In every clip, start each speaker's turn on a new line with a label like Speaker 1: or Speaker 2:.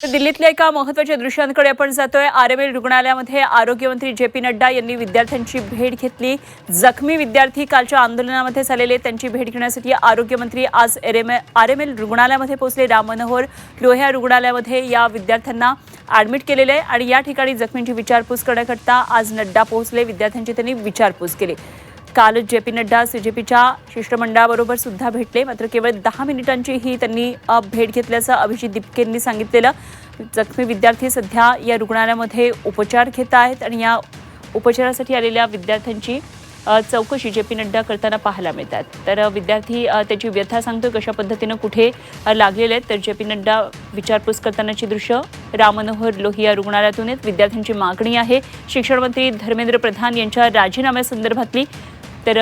Speaker 1: दिल्लीतल्या एका महत्त्वाच्या दृश्यांकडे आपण जातोय। आरएमएल रुग्णालयामध्ये आरोग्यमंत्री जे.पी. नड्डा यांनी विद्यार्थ्यांची भेट घेतली। जखमी विद्यार्थी कालच्या आंदोलनामध्ये झालेले त्यांची भेट घेण्यासाठी आरोग्यमंत्री आज आरएमएल रुग्णालयामध्ये पोहोचले। राम मनोहर लोहिया रुग्णालयामध्ये या विद्यार्थ्यांना ॲडमिट केलेले आहे आणि या ठिकाणी जखमींची विचारपूस करण्याकरता आज नड्डा पोहोचले। विद्यार्थ्यांची त्यांनी विचारपूस केली। काल जे.पी. नड्डा सीजेपीच्या शिष्टमंडळाबरोबर सुद्धा भेटले, मात्र केवळ 10 मिनिटांची ही त्यांनी भेट घेतल्याचं अभिजित दीपकेंनी सांगितलेलं। जखमी विद्यार्थी सध्या या रुग्णालयामध्ये उपचार घेत आहेत आणि या उपचारासाठी आलेल्या विद्यार्थ्यांची चौकशी जे.पी. नड्डा करताना पाहायला मिळतात। तर विद्यार्थी त्याची व्यथा सांगतो कशा पद्धतीने कुठे लागलेले आहेत। तर जे.पी. नड्डा विचारपूस करतानाची दृश्य राम मनोहर लोहिया रुग्णालयातून आहेत। विद्यार्थ्यांची मागणी आहे शिक्षण मंत्री धर्मेंद्र प्रधान यांच्या राजीनाम्यासंदर्भातली। तर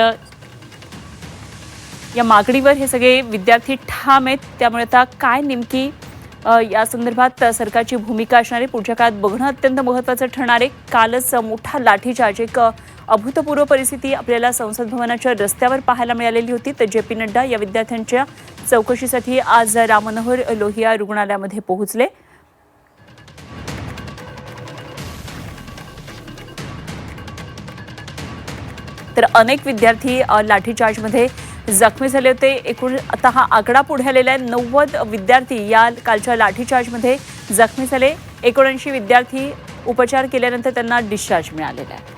Speaker 1: या मागणीवर हे सगळे विद्यार्थी ठाम आहेत। त्यामुळे आता काय नेमकी या संदर्भात सरकारची भूमिका असणारे पुढच्या काळात बघणं अत्यंत महत्त्वाचं ठरणार आहे। कालच मोठा लाठीचार्ज, एक अभूतपूर्व परिस्थिती आपल्याला संसद भवनाच्या रस्त्यावर पाहायला मिळालेली होती। तर जे.पी. नड्डा या विद्यार्थ्यांच्या चौकशीसाठी आज राम मनोहर लोहिया रुग्णालयामध्ये पोहोचले। तर अनेक विद्यार्थी लाठीचार्जमध्ये जखमी झाले होते। एकूण आता हा आकडा पुढे आलेला आहे। 90 विद्यार्थी या कालच्या लाठीचार्जमध्ये जखमी झाले। 79 विद्यार्थी उपचार केल्यानंतर त्यांना डिस्चार्ज मिळालेला आहे।